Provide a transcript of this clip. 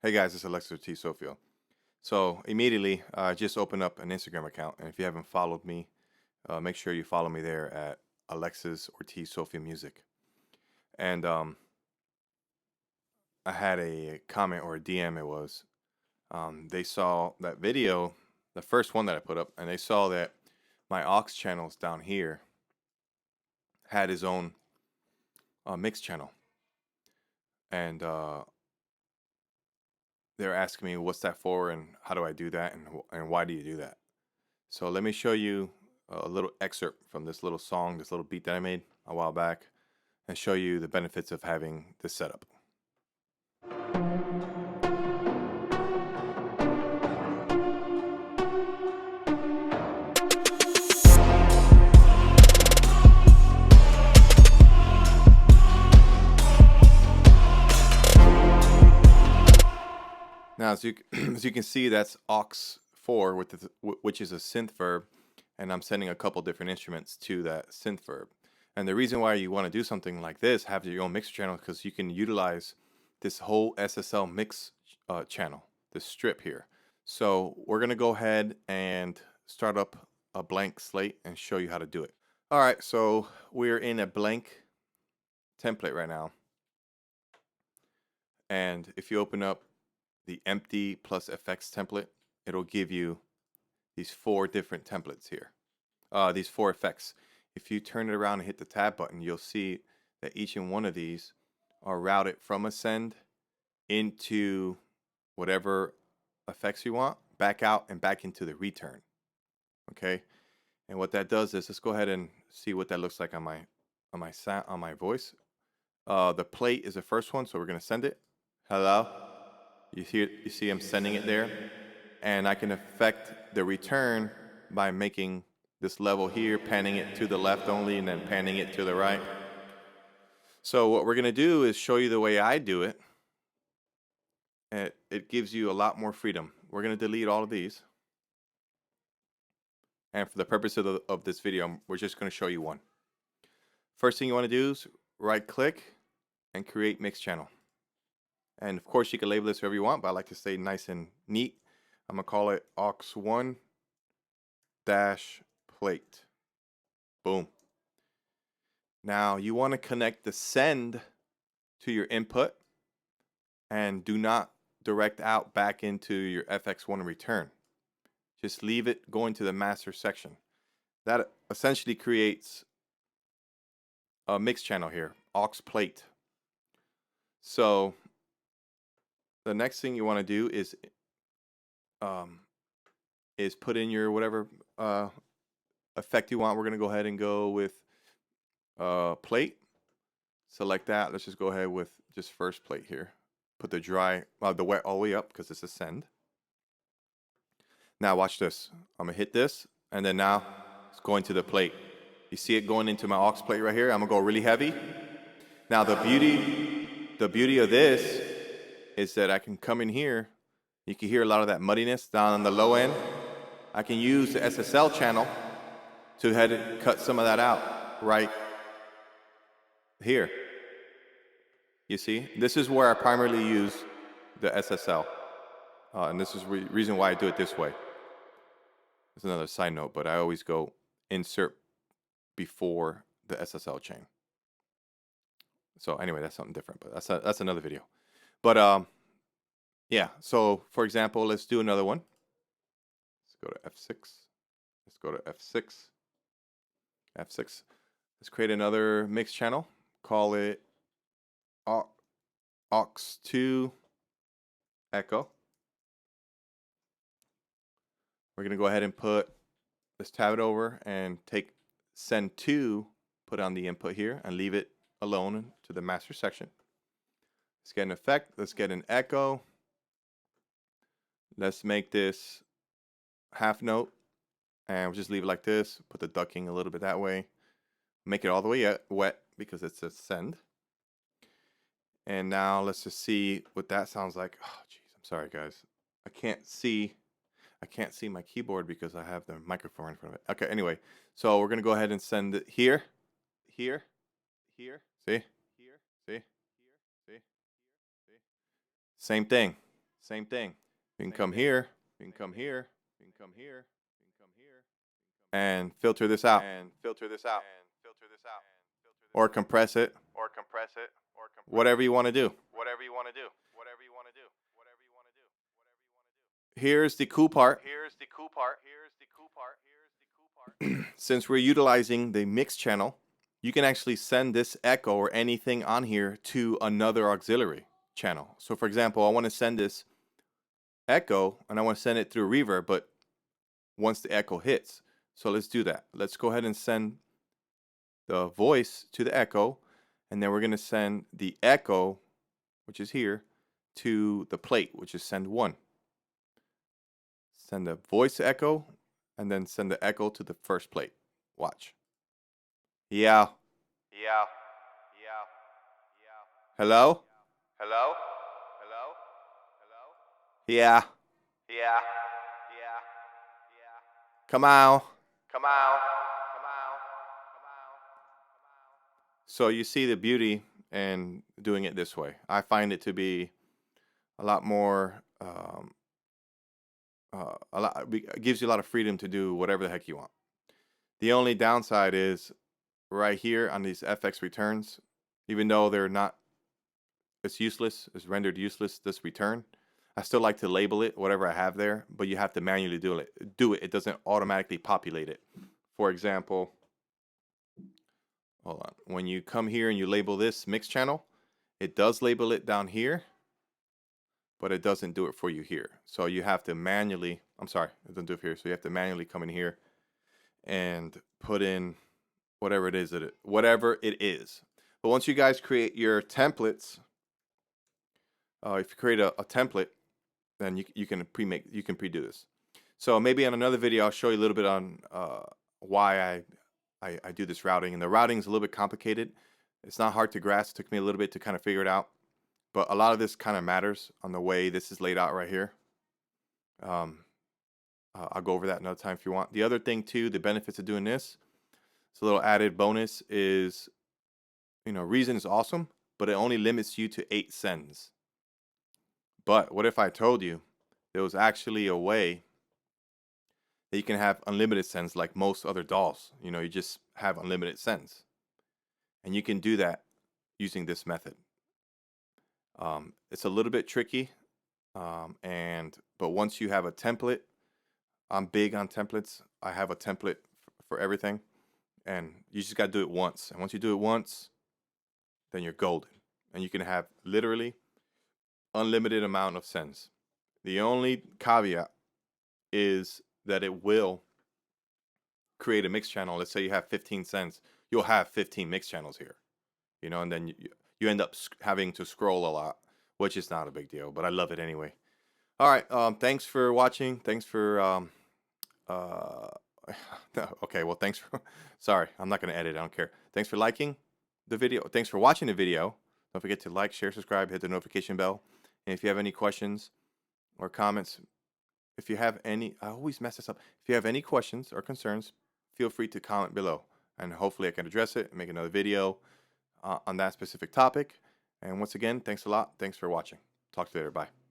Hey guys, it's Alexis T. Sofio. So immediately, I just opened up an Instagram account, and if you haven't followed me, make sure you follow me there at Alexis or T. Sofia Music. And I had a comment or a DM. It was they saw that video, the first one that I put up, and they saw that my aux channels down here had his own mix channel, and they're asking me what's that for and how do I do that and why do you do that. So let me show you a little excerpt from this little song, this little beat that I made a while back, and show you the benefits of having this setup. Now, as you as you can see, that's aux 4, which is a synth verb, and I'm sending a couple different instruments to that synth verb. And the reason why you want to do something like this, have your own mixer channel, because you can utilize this whole SSL mix channel, this strip here. So we're gonna go ahead and start up a blank slate and show you how to do it. All right, so we're in a blank template right now. And if you open up the empty plus FX template, it'll give you these 4 different templates here, these 4 effects. If you turn it around and hit the tab button, you'll see that each and one of these are routed from a send into whatever effects you want, back out and back into the return. Okay, and what that does is, let's go ahead and see what that looks like on my voice. The plate is the first one, so we're gonna send it. Hello. You see I'm sending it there, and I can affect the return by making this level here, panning it to the left only, and then panning it to the right. So what we're gonna do is show you the way I do it, and it gives you a lot more freedom. We're gonna delete all of these, and for the purpose of this video, we're just gonna show you one. First thing you wanna do is right-click and create mix channel. And of course, you can label this whatever you want, but I like to stay nice and neat. I'm gonna call it aux1 plate. Boom. Now you want to connect the send to your input and do not direct out back into your FX1 return. Just leave it going to the master section. That essentially creates a mix channel here, aux plate. So the next thing you want to do is put in your whatever effect you want. We're gonna go ahead and go with plate. Select that. Let's just go ahead with just first plate here. Put the wet all the way up because it's a send. Now watch this. I'm gonna hit this, and then now it's going to the plate. You see it going into my aux plate right here. I'm gonna go really heavy. Now the beauty of this is that I can come in here. You can hear a lot of that muddiness down on the low end. I can use the SSL channel to head and cut some of that out right here. You see, this is where I primarily use the SSL, and this is the reason why I do it this way. That's another side note, but I always go insert before the SSL chain. So anyway, that's something different, but that's another video. But yeah. So for example, let's do another one. Let's go to F6. Let's go to F6. F6. Let's create another mix channel. Call it aux2 echo. We're gonna go ahead and let's tab it over and take send to, put on the input here and leave it alone to the master section. Let's get an effect. Let's get an echo. Let's make this half note, and we'll just leave it like this. Put the ducking a little bit that way. Make it all the way wet because it's a send. And now let's just see what that sounds like. Oh, jeez, I'm sorry, guys. I can't see my keyboard because I have the microphone in front of it. Okay, anyway, so we're gonna go ahead and send it here, here, here. See? Here, see? Here, see? Here, see? Same thing. Same thing. You can come here. You can come here. You can come here. You can come here. And filter this out. Or compress it. Whatever you want to do. Here's the cool part. Since we're utilizing the mix channel, you can actually send this echo or anything on here to another auxiliary channel. So for example, I want to send this echo and I want to send it through reverb, but once the echo hits. So let's do that. Let's go ahead and send the voice to the echo, and then we're going to send the echo, which is here, to the plate, which is send 1. Send the voice echo, and then send the echo to the first plate. Watch. Yeah. Hello? Yeah. Come on. So you see the beauty in doing it this way. I find it to be a lot more, it gives you a lot of freedom to do whatever the heck you want. The only downside is right here on these FX returns, even though they're not, it's useless, it's rendered useless, this return. I still like to label it, whatever I have there, but you have to manually do it. It doesn't automatically populate it. For example, hold on. When you come here and you label this mix channel, it does label it down here, but it doesn't do it for you here. So you have to manually, it doesn't do it here. So you have to manually come in here and put in whatever it is. But once you guys create your templates, if you create a template, then you can pre-do this. So maybe on another video, I'll show you a little bit on why I do this routing. And the routing is a little bit complicated. It's not hard to grasp. It took me a little bit to kind of figure it out. But a lot of this kind of matters on the way this is laid out right here. I'll go over that another time if you want. The other thing too, the benefits of doing this, it's a little added bonus is, Reason is awesome, but it only limits you to 8 sends. But what if I told you there was actually a way that you can have unlimited sends like most other DAWs? You just have unlimited sends. And you can do that using this method. It's a little bit tricky, but once you have a template, I'm big on templates. I have a template for everything, and you just got to do it once. And once you do it once, then you're golden, and you can have literally unlimited amount of sends. The only caveat is that it will create a mix channel. Let's say you have 15 sends, you'll have 15 mix channels here, and then you end up having to scroll a lot, which is not a big deal, but I love it anyway. All right, thanks for watching. Thanks for okay, well, thanks for sorry, I'm not going to edit, I don't care. Thanks for liking the video. Thanks for watching the video. Don't forget to like, share, subscribe, hit the notification bell. And if you have any questions or comments, if you have any, I always mess this up. If you have any questions or concerns, feel free to comment below, and hopefully I can address it and make another video on that specific topic. And once again, thanks a lot. Thanks for watching. Talk to you later. Bye.